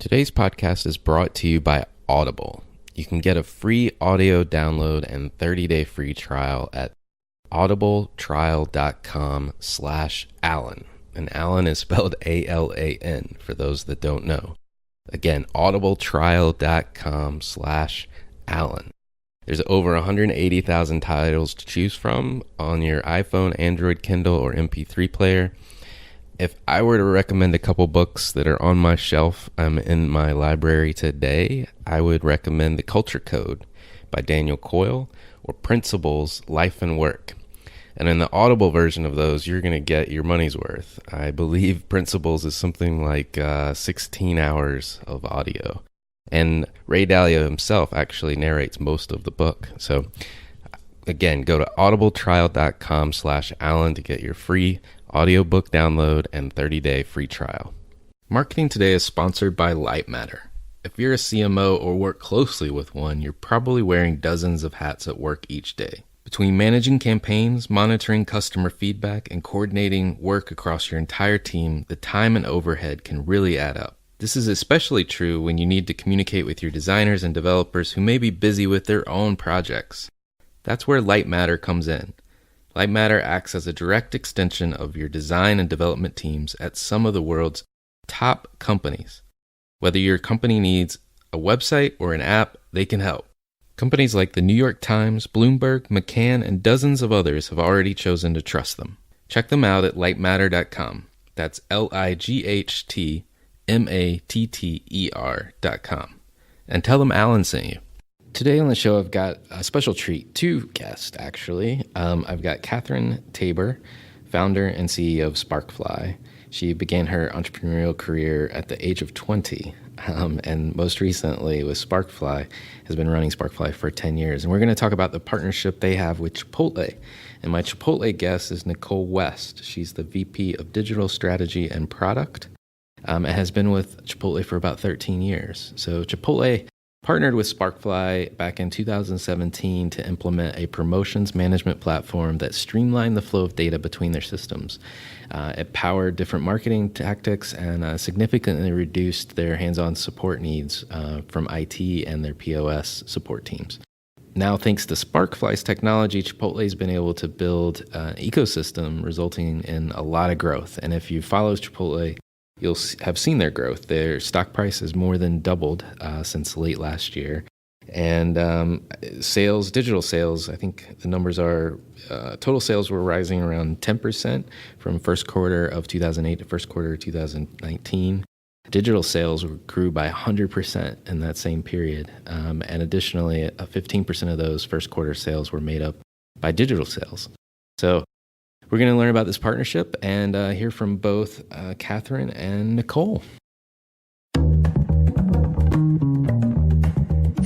Today's podcast is brought to you by Audible. You can get a free audio download and 30-day free trial at audibletrial.com/Alan. And Alan is spelled A-L-A-N for those that don't know. Again, audibletrial.com/Alan. There's over 180,000 titles to choose from on your iPhone, Android, Kindle, or MP3 player. If I were to recommend a couple books that are on my shelf in my library today, I would recommend The Culture Code by Daniel Coyle or Principles, Life and Work. And in the Audible version of those, you're going to get your money's worth. I believe Principles is something like 16 hours of audio. And Ray Dalio himself actually narrates most of the book. So again, go to audibletrial.com/Alan to get your free audiobook download and 30-day free trial. Marketing Today is sponsored by Lightmatter. If you're a CMO or work closely with one, you're probably wearing dozens of hats at work each day. Between managing campaigns, monitoring customer feedback, and coordinating work across your entire team, the time and overhead can really add up. This is especially true when you need to communicate with your designers and developers who may be busy with their own projects. That's where Lightmatter comes in. Lightmatter acts as a direct extension of your design and development teams at some of the world's top companies. Whether your company needs a website or an app, they can help. Companies like the New York Times, Bloomberg, McCann, and dozens of others have already chosen to trust them. Check them out at lightmatter.com. That's LIGHTMATTER.com. And tell them Alan sent you. Today on the show, I've got a special treat, two guests, actually. I've got Catherine Tabor, founder and CEO of Sparkfly. She began her entrepreneurial career at the age of 20, and most recently with Sparkfly, has been running Sparkfly for 10 years. And we're going to talk about the partnership they have with Chipotle. And my Chipotle guest is Nicole West. She's the VP of Digital Strategy and Product, and has been with Chipotle for about 13 years. So Chipotle partnered with Sparkfly back in 2017 to implement a promotions management platform that streamlined the flow of data between their systems. It powered different marketing tactics and significantly reduced their hands-on support needs from IT and their POS support teams. Now, thanks to Sparkfly's technology, Chipotle has been able to build an ecosystem resulting in a lot of growth. And if you follow Chipotle, you'll have seen their growth. Their stock price has more than doubled since late last year. And sales, digital sales, I think the numbers are, total sales were rising around 10% from first quarter of 2008 to first quarter of 2019. Digital sales grew by 100% in that same period. And additionally, 15% of those first quarter sales were made up by digital sales. So we're going to learn about this partnership and hear from both Catherine and Nicole.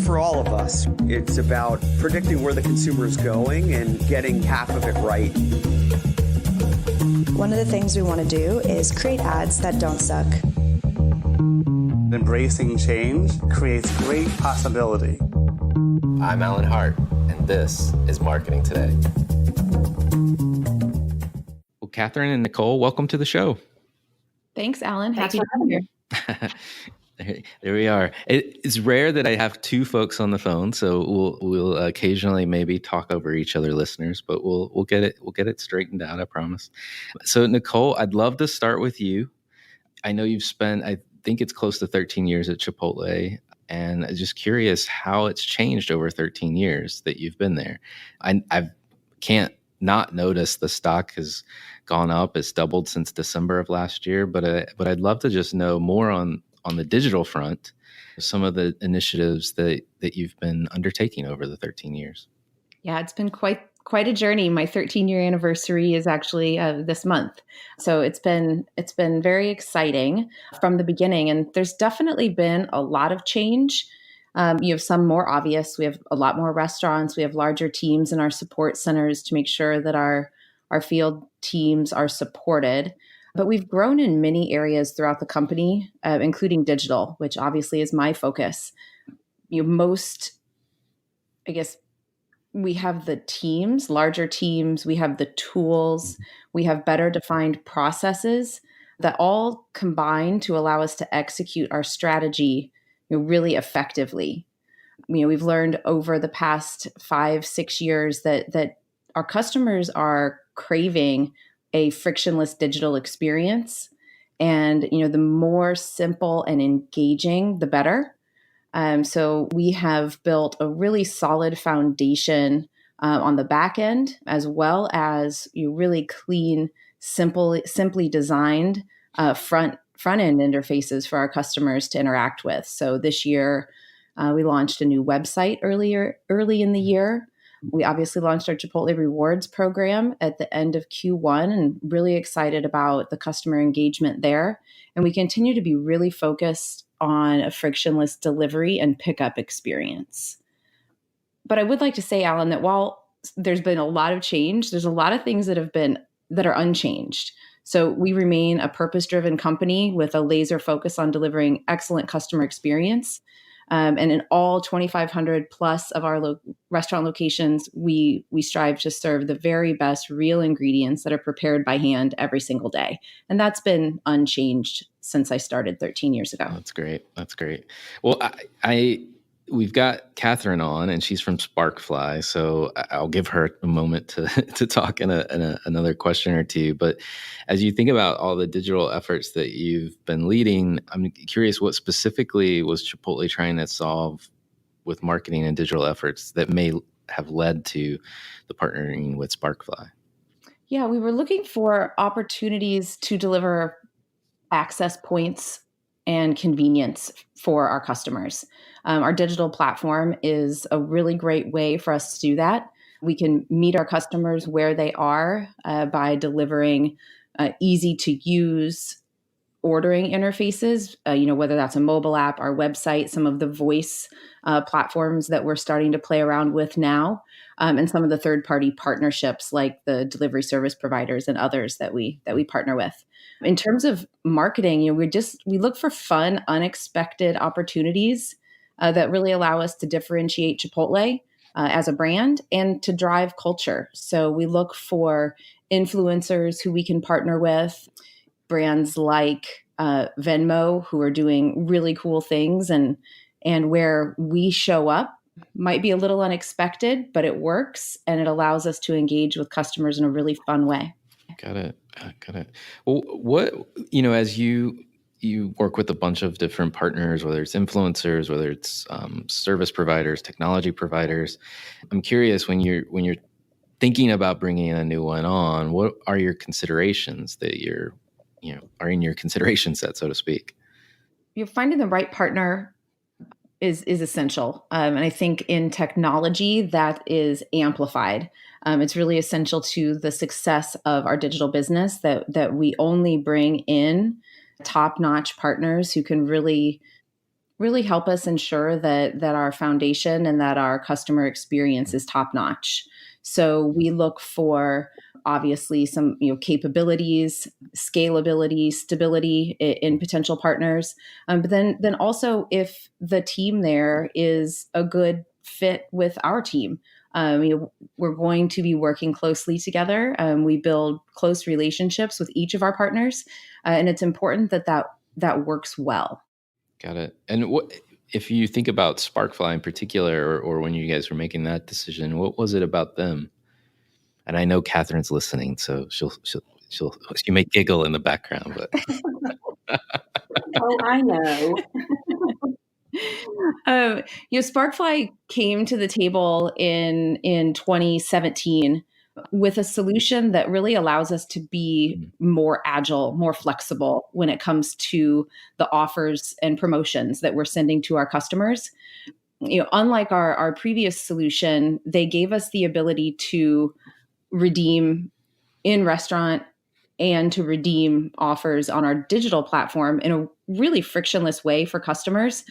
For all of us, it's about predicting where the consumer is going and getting half of it right. One of the things we want to do is create ads that don't suck. Embracing change creates great possibility. I'm Alan Hart, and this is Marketing Today. Well, Catherine and Nicole, welcome to the show. Thanks, Alan. Happy to be here. There we are. It's rare that I have two folks on the phone, so we'll occasionally maybe talk over each other, listeners, but we'll get it straightened out, I promise. So, Nicole, I'd love to start with you. I know you've spent, I think it's close to 13 years at Chipotle, and I'm just curious how it's changed over 13 years that you've been there. I can't not notice the stock has gone up. It's doubled since December of last year, but I'd love to just know more on the digital front, some of the initiatives that you've been undertaking over the 13 years. Yeah, it's been quite a journey. My 13-year anniversary is actually this month. So it's been very exciting from the beginning. And there's definitely been a lot of change. You have some more obvious. We have a lot more restaurants. We have larger teams in our support centers to make sure that our field teams are supported. But we've grown in many areas throughout the company, including digital, which obviously is my focus. We have the teams, larger teams, we have the tools, we have better defined processes. that all combine to allow us to execute our strategy, really effectively. We've learned over the past 5-6 years that our customers are craving a frictionless digital experience. And, the more simple and engaging, the better. So we have built a really solid foundation on the back end, as well as really clean, simply designed front end interfaces for our customers to interact with. So this year, we launched a new website early in the year. We obviously launched our Chipotle Rewards program at the end of Q1 and really excited about the customer engagement there. And we continue to be really focused on a frictionless delivery and pickup experience. But I would like to say, Alan, that while there's been a lot of change, there's a lot of things that are unchanged. So we remain a purpose-driven company with a laser focus on delivering excellent customer experience. And in all 2,500 plus of our restaurant locations, we strive to serve the very best real ingredients that are prepared by hand every single day. And that's been unchanged since I started 13 years ago. That's great. That's great. Well, we've got Catherine on, and she's from Sparkfly, so I'll give her a moment to talk in another question or two. But as you think about all the digital efforts that you've been leading, I'm curious, what specifically was Chipotle trying to solve with marketing and digital efforts that may have led to the partnering with Sparkfly? Yeah, we were looking for opportunities to deliver access points and convenience for our customers. Our digital platform is a really great way for us to do that. We can meet our customers where they are by delivering easy to use ordering interfaces, whether that's a mobile app, our website, some of the voice platforms that we're starting to play around with now, and some of the third-party partnerships like the delivery service providers and others that we partner with. In terms of marketing, we look for fun, unexpected opportunities that really allow us to differentiate Chipotle as a brand and to drive culture. So we look for influencers who we can partner with, brands like Venmo, who are doing really cool things, and where we show up might be a little unexpected, but it works and it allows us to engage with customers in a really fun way. Got it. Well, as you work with a bunch of different partners, whether it's influencers, whether it's service providers, technology providers, I'm curious, when you're thinking about bringing a new one on, what are your considerations that are in your consideration set, so to speak? You're finding the right partner is essential. And I think in technology that is amplified. It's really essential to the success of our digital business that we only bring in top-notch partners who can really, really help us ensure that our foundation and that our customer experience is top-notch. So we look for obviously some capabilities, scalability, stability in potential partners, but then also if the team there is a good fit with our team. We're going to be working closely together. We build close relationships with each of our partners, and it's important that works well. Got it. And what, if you think about Sparkfly in particular, or when you guys were making that decision, what was it about them? And I know Catherine's listening, so she may giggle in the background, but oh, I know. Sparkfly came to the table in 2017 with a solution that really allows us to be more agile, more flexible when it comes to the offers and promotions that we're sending to our customers. Unlike our previous solution, they gave us the ability to redeem in restaurant and to redeem offers on our digital platform in a really frictionless way for customers.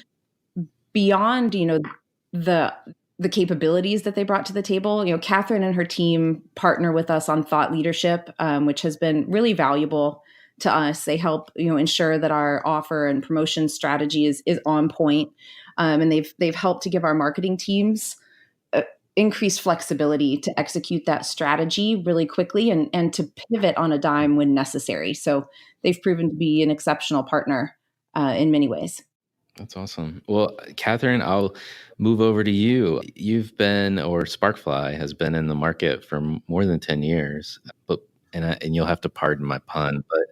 Beyond, the capabilities that they brought to the table, Catherine and her team partner with us on thought leadership, which has been really valuable to us. They help, ensure that our offer and promotion strategy is on point, and they've helped to give our marketing teams increased flexibility to execute that strategy really quickly and to pivot on a dime when necessary. So they've proven to be an exceptional partner in many ways. That's awesome. Well, Catherine, I'll move over to you. You've been, or Sparkfly has been in the market for more than 10 years, but and you'll have to pardon my pun, but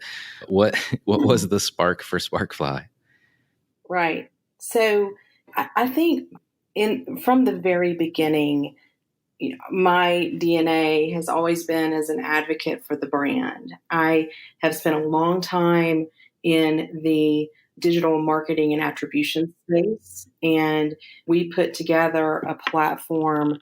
what was the spark for Sparkfly? Right. So I think from the very beginning, my DNA has always been as an advocate for the brand. I have spent a long time in the digital marketing and attribution space, and we put together a platform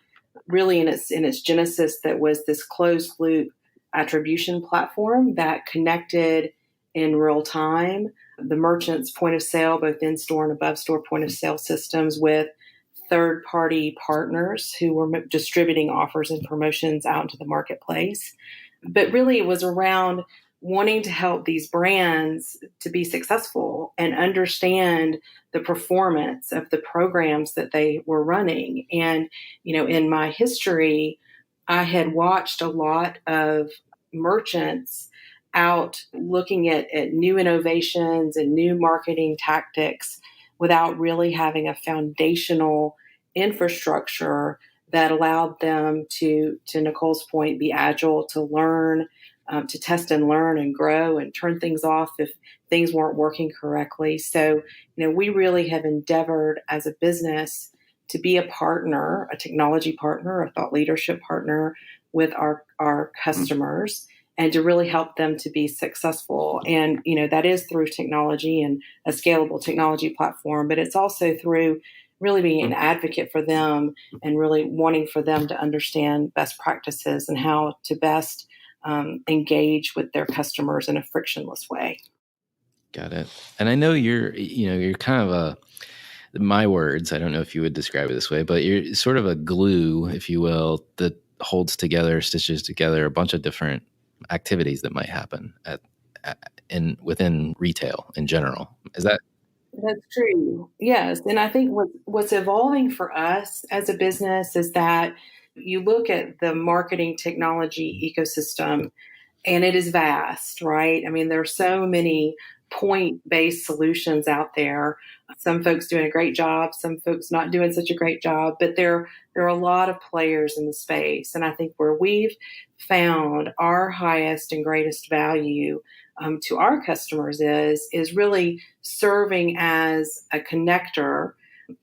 really in its genesis that was this closed loop attribution platform that connected in real time the merchant's point of sale, both in store and above store point of sale systems, with third party partners who were distributing offers and promotions out into the marketplace. But really, it was around wanting to help these brands to be successful and understand the performance of the programs that they were running. And, in my history, I had watched a lot of merchants out looking at new innovations and new marketing tactics without really having a foundational infrastructure that allowed them to Nicole's point, be agile, to learn, to test and learn and grow and turn things off if things weren't working correctly. So, we really have endeavored as a business to be a partner, a technology partner, a thought leadership partner with our customers, and to really help them to be successful. And, that is through technology and a scalable technology platform, but it's also through really being an advocate for them and really wanting for them to understand best practices and how to best engage with their customers in a frictionless way. Got it. And I know you're kind of my words, I don't know if you would describe it this way, but you're sort of a glue, if you will, that holds together, stitches together a bunch of different activities that might happen within retail in general. Is that? That's true. Yes. And I think what's evolving for us as a business is that you look at the marketing technology ecosystem and it is vast, right? I mean, there are so many point-based solutions out there. Some folks doing a great job, some folks not doing such a great job, but there are a lot of players in the space. And I think where we've found our highest and greatest value to our customers is really serving as a connector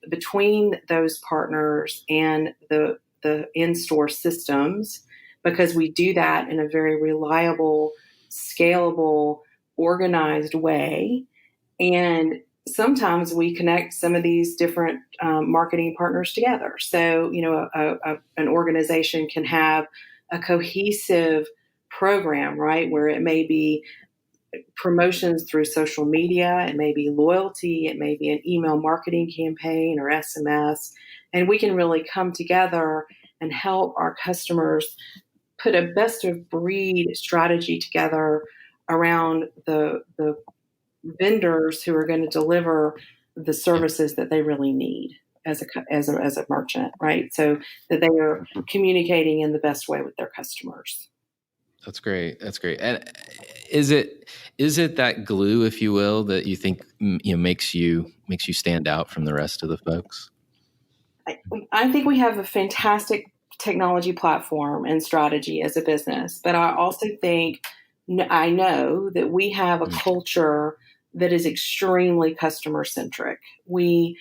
between those partners and the in-store systems, because we do that in a very reliable, scalable, organized way. And sometimes we connect some of these different marketing partners together. So, an organization can have a cohesive program, right, where it may be promotions through social media, it may be loyalty, it may be an email marketing campaign or SMS, and we can really come together and help our customers put a best of breed strategy together around the vendors who are going to deliver the services that they really need as a merchant, right? So that they are communicating in the best way with their customers. That's great. That's great. And is it that glue, if you will, that you think makes you stand out from the rest of the folks? I think we have a fantastic technology platform and strategy as a business, but I also think I know that we have a culture that is extremely customer centric. We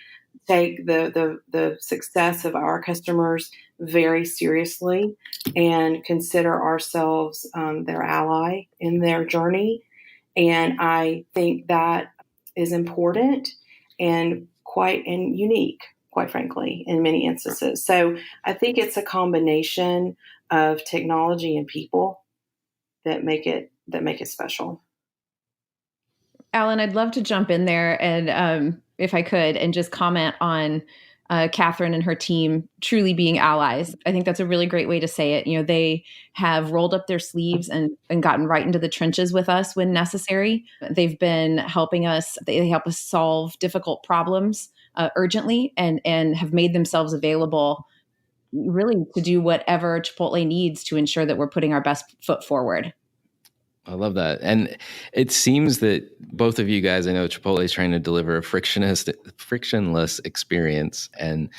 take the success of our customers very seriously and consider ourselves their ally in their journey. And I think that is important and unique, quite frankly, in many instances. So I think it's a combination of technology and people that make it special. Alan, I'd love to jump in there and if I could, and just comment on Catherine and her team truly being allies. I think that's a really great way to say it. They have rolled up their sleeves and gotten right into the trenches with us when necessary. They've been helping us. They help us solve difficult problems urgently and have made themselves available really to do whatever Chipotle needs to ensure that we're putting our best foot forward. I love that. And it seems that both of you guys, I know Chipotle is trying to deliver a frictionless experience. And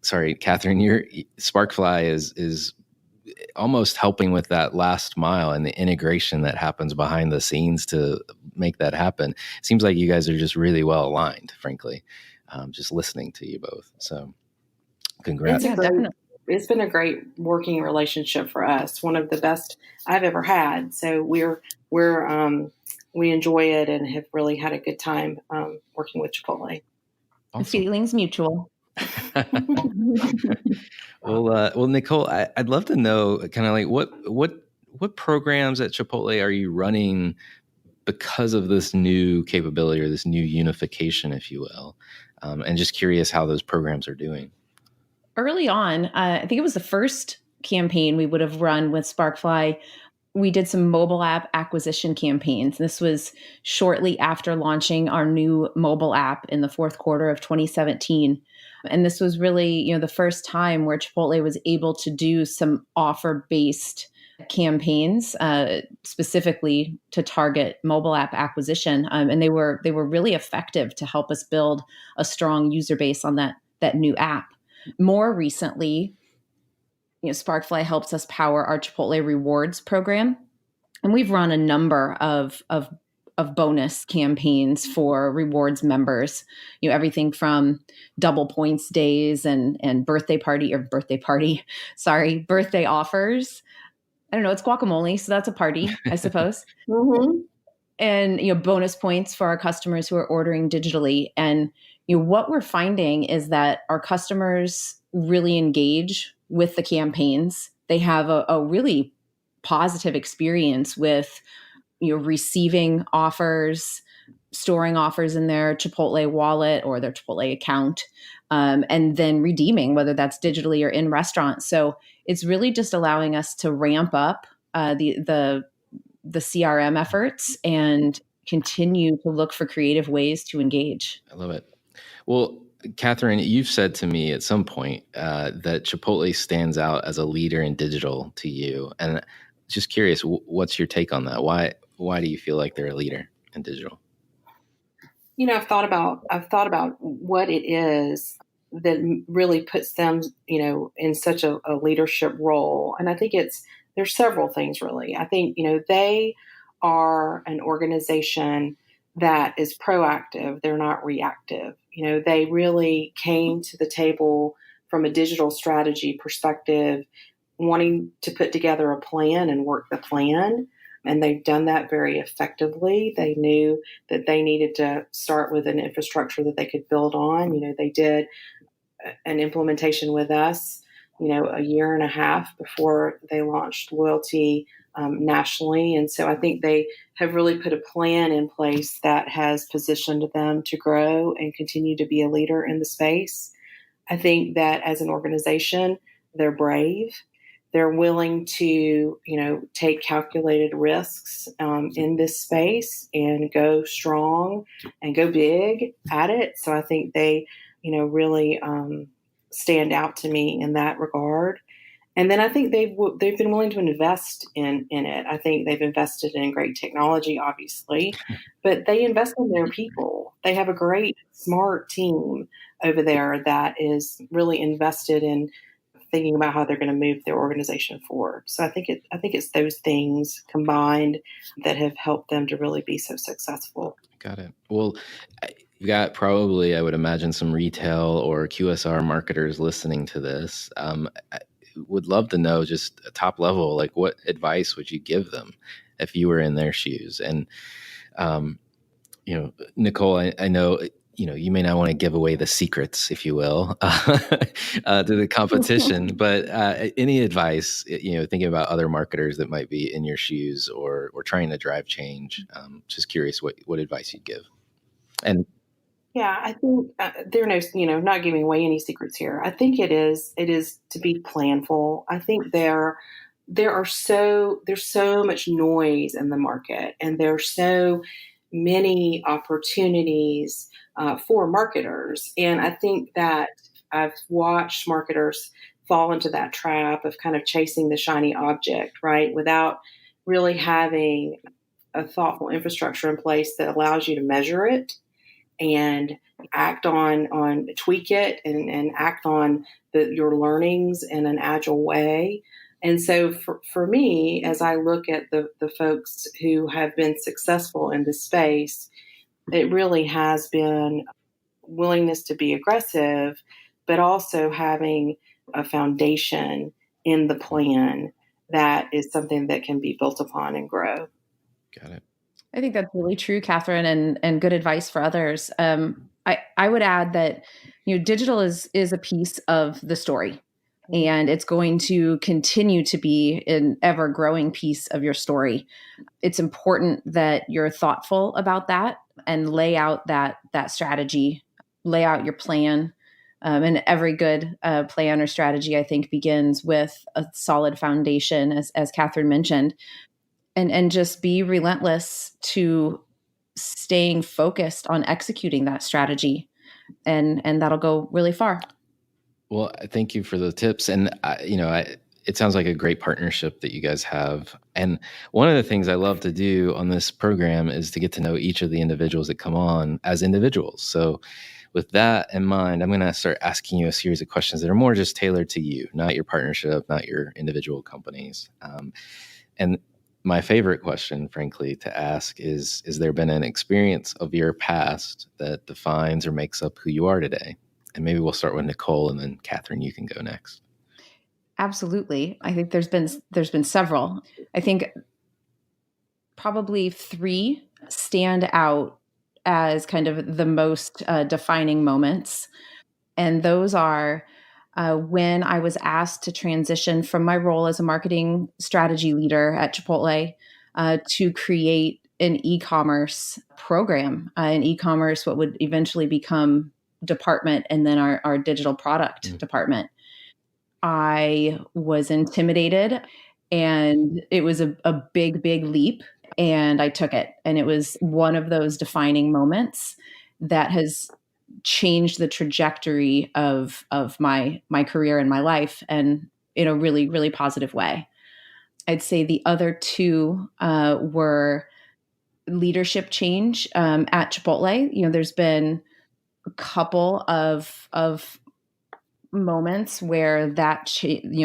sorry, Catherine, your Sparkfly is almost helping with that last mile and the integration that happens behind the scenes to make that happen. It seems like you guys are just really well aligned, frankly, just listening to you both. So congrats. Definitely. It's been a great working relationship for us. One of the best I've ever had. So we enjoy it and have really had a good time working with Chipotle. Awesome. Feelings mutual. Well, Nicole, I'd love to know kind of like what programs at Chipotle are you running because of this new capability or this new unification, if you will, and just curious how those programs are doing. Early on, I think it was the first campaign we would have run with Sparkfly. We did some mobile app acquisition campaigns. This was shortly after launching our new mobile app in the fourth quarter of 2017. And this was really, the first time where Chipotle was able to do some offer-based campaigns, specifically to target mobile app acquisition. And they were really effective to help us build a strong user base on that new app. More recently, Sparkfly helps us power our Chipotle Rewards program. And we've run a number of bonus campaigns for rewards members, everything from double points days and birthday offers. I don't know, it's guacamole, so that's a party, I suppose. Mm-hmm. And, bonus points for our customers who are ordering digitally. And, what we're finding is that our customers really engage with the campaigns. They have a really positive experience with, receiving offers, storing offers in their Chipotle wallet or their Chipotle account, and then redeeming, whether that's digitally or in restaurant. So it's really just allowing us to ramp up the CRM efforts and continue to look for creative ways to engage. I love it. Well, Catherine, you've said to me at some point that Chipotle stands out as a leader in digital to you. And just curious, what's your take on that? Why do you feel like they're a leader in digital? I've thought about what it is that really puts them, in such a leadership role. And I think there's several things really. I think, they are an organization that is proactive. They're not reactive. They really came to the table from a digital strategy perspective, wanting to put together a plan and work the plan. And they've done that very effectively. They knew that they needed to start with an infrastructure that they could build on. They did an implementation with us, a year and a half before they launched loyalty nationally. And so I think they have really put a plan in place that has positioned them to grow and continue to be a leader in the space. I think that as an organization, they're brave. They're willing to, take calculated risks in this space and go strong and go big at it. So I think they, really stand out to me in that regard. And then I think they've been willing to invest in it. I think they've invested in great technology, obviously, but they invest in their people. They have a great, smart team over there that is really invested in thinking about how they're going to move their organization forward. So I think it's those things combined that have helped them to really be so successful. Got it. Well, you've got probably, I would imagine, some retail or QSR marketers listening to this. Would love to know just a top level, like what advice would you give them if you were in their shoes? And, Nicole, I know, you may not want to give away the secrets, if you will, to the competition, but any advice, thinking about other marketers that might be in your shoes or trying to drive change, just curious what advice you'd give. And yeah, I think there are no, not giving away any secrets here. I think it is to be planful. I think there's so much noise in the market, and there's so many opportunities for marketers. And I think that I've watched marketers fall into that trap of kind of chasing the shiny object, right? Without really having a thoughtful infrastructure in place that allows you to measure it and act on tweak it and act on your learnings in an agile way. And so for me, as I look at the folks who have been successful in this space, it really has been willingness to be aggressive, but also having a foundation in the plan that is something that can be built upon and grow. Got it. I think that's really true, Catherine, and good advice for others. I would add that digital is a piece of the story, and it's going to continue to be an ever growing piece of your story. It's important that you're thoughtful about that and lay out that strategy, lay out your plan. And every good plan or strategy, I think, begins with a solid foundation, as Catherine mentioned. And just be relentless to staying focused on executing that strategy, and that'll go really far. Well, thank you for the tips, and it sounds like a great partnership that you guys have. And one of the things I love to do on this program is to get to know each of the individuals that come on as individuals. So with that in mind, I'm going to start asking you a series of questions that are more just tailored to you, not your partnership, not your individual companies. And my favorite question, frankly, to ask is there been an experience of your past that defines or makes up who you are today? And maybe we'll start with Nicole, and then Catherine, you can go next. Absolutely. I think there's been several. I think probably 3 stand out as kind of the most defining moments. And those are when I was asked to transition from my role as a marketing strategy leader at Chipotle to create an e-commerce program, an e-commerce, what would eventually become department, and then our digital product department. I was intimidated, and it was a big, big leap, and I took it. And it was one of those defining moments that has changed the trajectory of my career and my life, and in a really, really positive way. I'd say the other 2 were leadership change at Chipotle. There's been a couple of moments where that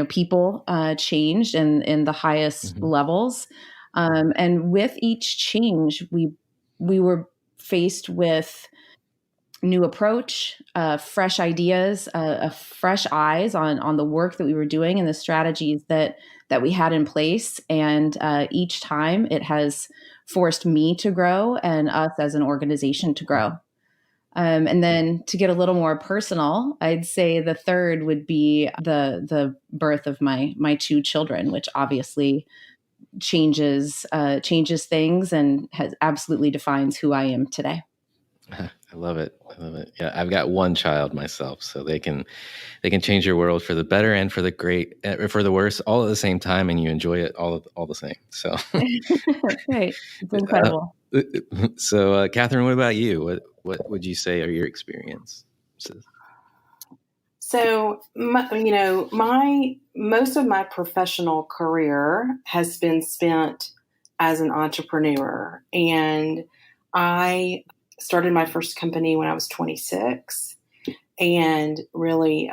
people changed in the highest levels, and with each change, we were faced with new approach, fresh ideas, fresh eyes on the work that we were doing and the strategies that we had in place. And each time it has forced me to grow and us as an organization to grow. And then to get a little more personal, I'd say the third would be the birth of my 2 children, which obviously changes things and absolutely defines who I am today. I love it. Yeah, I've got 1 child myself, so they can change your world for the better and for the great, for the worse, all at the same time, and you enjoy it all the same. So, right, it's incredible. So, Catherine, what about you? What would you say are your experiences? So, most of my professional career has been spent as an entrepreneur, and I started my first company when I was 26, and really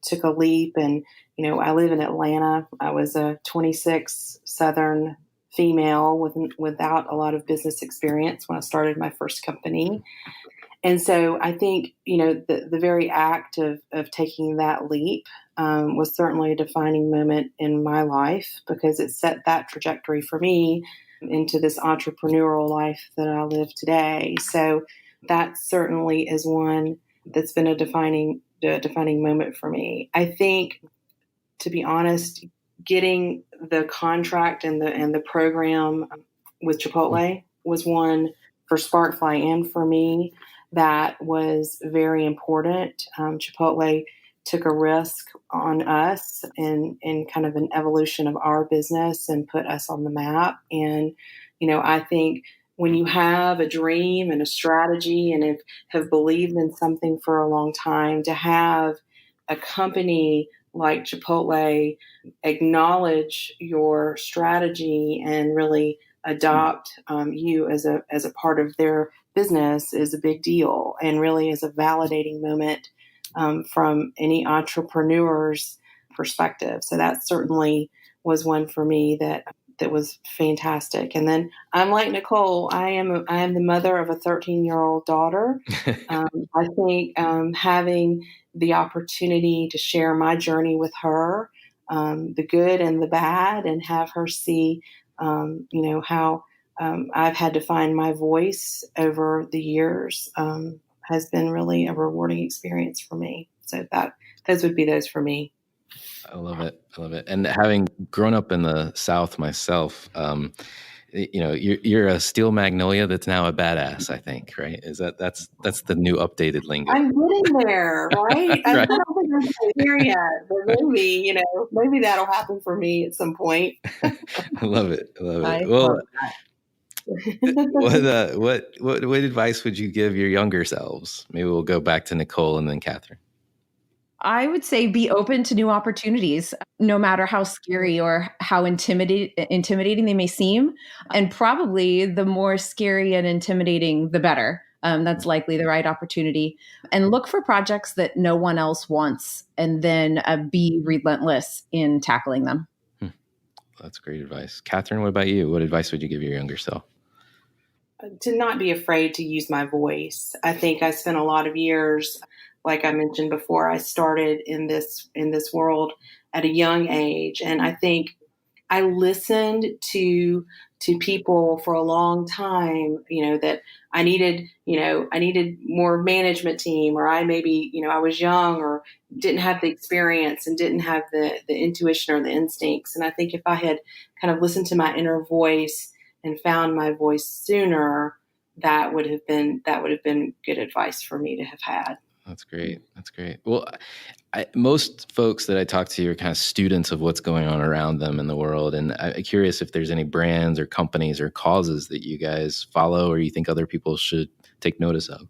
took a leap. And I live in Atlanta. I was a 26 Southern female without a lot of business experience when I started my first company. And so I think, the very act of taking that leap was certainly a defining moment in my life, because it set that trajectory for me into this entrepreneurial life that I live today. So that certainly is one that's been a defining moment for me. I think, to be honest, getting the contract and the program with Chipotle was one for Sparkfly and for me that was very important. Chipotle took a risk on us in kind of an evolution of our business and put us on the map. And, I think when you have a dream and a strategy and have believed in something for a long time, to have a company like Chipotle acknowledge your strategy and really adopt you as a part of their business is a big deal, and really is a validating moment from any entrepreneur's perspective. So that certainly was one for me that was fantastic. And then I'm like Nicole. I am the mother of a 13-year-old daughter. I think having the opportunity to share my journey with her, the good and the bad, and have her see, how I've had to find my voice over the years, has been really a rewarding experience for me. So those would be those for me. I love it. I love it. And having grown up in the South myself, you're a steel magnolia that's now a badass, I think, right? That's the new updated lingo. I'm getting there, right? I Right. don't think I'm quite there yet, but maybe that'll happen for me at some point. I love it. I love I it. Well, love that. what advice would you give your younger selves? Maybe we'll go back to Nicole and then Catherine. I would say be open to new opportunities, no matter how scary or how intimidating they may seem. And probably the more scary and intimidating, the better. That's likely the right opportunity. And look for projects that no one else wants, and then be relentless in tackling them. That's great advice. Catherine, what about you? What advice would you give your younger self? To not be afraid to use my voice. I think I spent a lot of years, like I mentioned before, I started in this world at a young age, and I think I listened to people for a long time, that I needed more management team, or I was young or didn't have the experience and didn't have the intuition or the instincts. And I think if I had kind of listened to my inner voice and found my voice sooner, that would have been good advice for me to have had. That's great. That's great. Well, most folks that I talk to are kind of students of what's going on around them in the world. And I'm curious if there's any brands or companies or causes that you guys follow or you think other people should take notice of.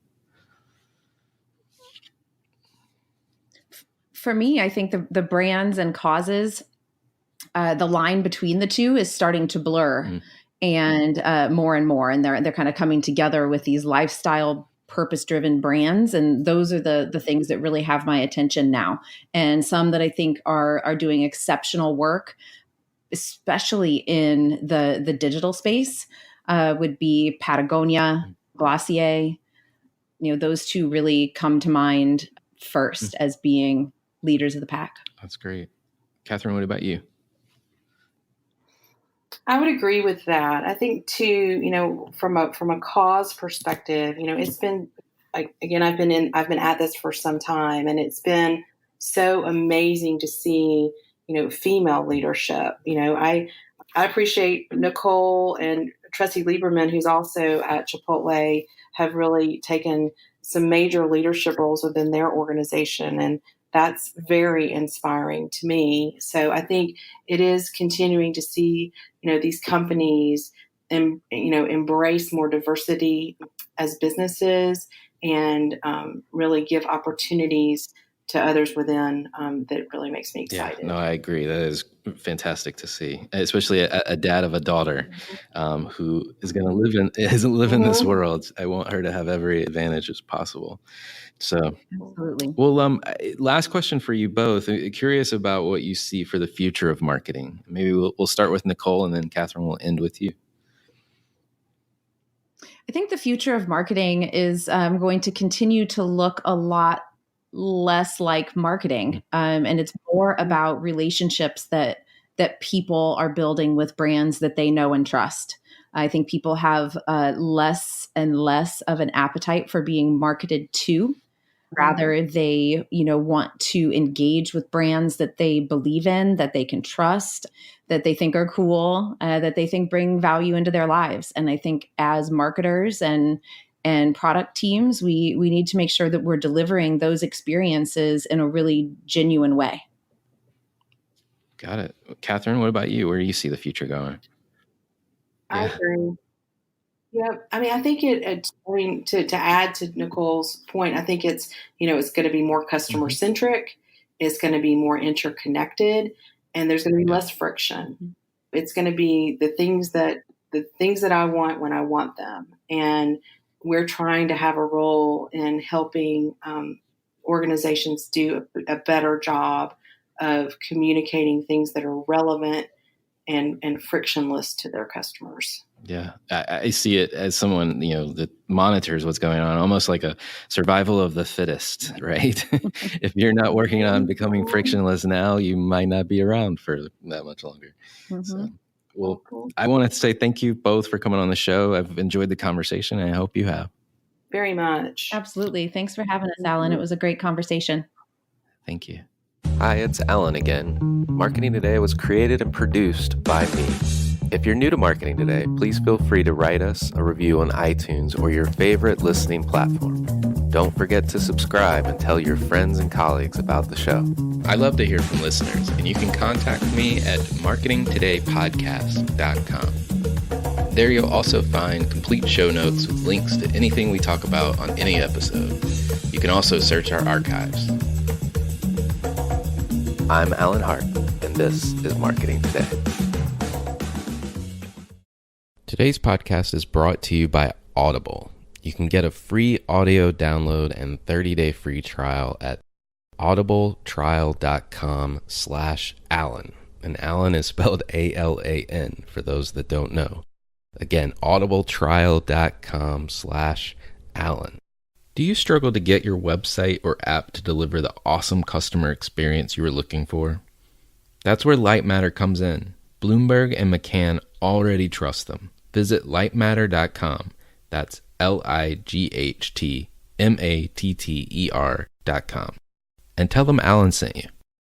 For me, I think the brands and causes, the line between the two is starting to blur, and more and more, and they're kind of coming together with these lifestyle purpose-driven brands, and those are the things that really have my attention now. And some that I think are doing exceptional work, especially in the digital space, would be Patagonia, Glossier. Those two really come to mind first as being leaders of the pack. That's great. Catherine, what about you? I would agree with that. I think too, from a cause perspective, it's been, again, I've been at this for some time, and it's been so amazing to see, female leadership. I appreciate Nicole and Tressie Lieberman, who's also at Chipotle, have really taken some major leadership roles within their organization, and that's very inspiring to me. So I think it is continuing to see, these companies, embrace more diversity as businesses, and really give opportunities to others within, that really makes me excited. Yeah, no, I agree. That is fantastic to see, especially a dad of a daughter who is going to live in this world. I want her to have every advantage as possible. So, Absolutely. well, last question for you both. I'm curious about what you see for the future of marketing. Maybe we'll start with Nicole, and then Catherine will end with you. I think the future of marketing is going to continue to look a lot less like marketing, and it's more about relationships that people are building with brands that they know and trust. I think people have less and less of an appetite for being marketed to. Rather, they, want to engage with brands that they believe in, that they can trust, that they think are cool, that they think bring value into their lives. And I think as marketers and product teams, we need to make sure that we're delivering those experiences in a really genuine way. Got it. Catherine, what about you? Where do you see the future going? I agree. Yeah, I mean, I think to add to Nicole's point, I think it's, it's going to be more customer centric. is going to be more interconnected, and there's going to be less friction. It's going to be the things that I want when I want them. And we're trying to have a role in helping organizations do a better job of communicating things that are relevant and frictionless to their customers. Yeah, I see it as someone, that monitors what's going on, almost like a survival of the fittest, right? If you're not working on becoming frictionless now, you might not be around for that much longer. So, well, I want to say thank you both for coming on the show. I've enjoyed the conversation, and I hope you have. Very much. Absolutely. Thanks for having us, Alan. It was a great conversation. Thank you. Hi, it's Alan again. Marketing Today was created and produced by me. If you're new to Marketing Today, please feel free to write us a review on iTunes or your favorite listening platform. Don't forget to subscribe and tell your friends and colleagues about the show. I love to hear from listeners, and you can contact me at marketingtodaypodcast.com. There you'll also find complete show notes with links to anything we talk about on any episode. You can also search our archives. I'm Alan Hart, and this is Marketing Today. Today's podcast is brought to you by Audible. You can get a free audio download and 30-day free trial at audibletrial.com/Alan. And Alan is spelled ALAN for those that don't know. Again, audibletrial.com/Alan. Do you struggle to get your website or app to deliver the awesome customer experience you were looking for? That's where Lightmatter comes in. Bloomberg and McCann already trust them. Visit lightmatter.com. That's LIGHTMATTER.com. And tell them Alan sent you.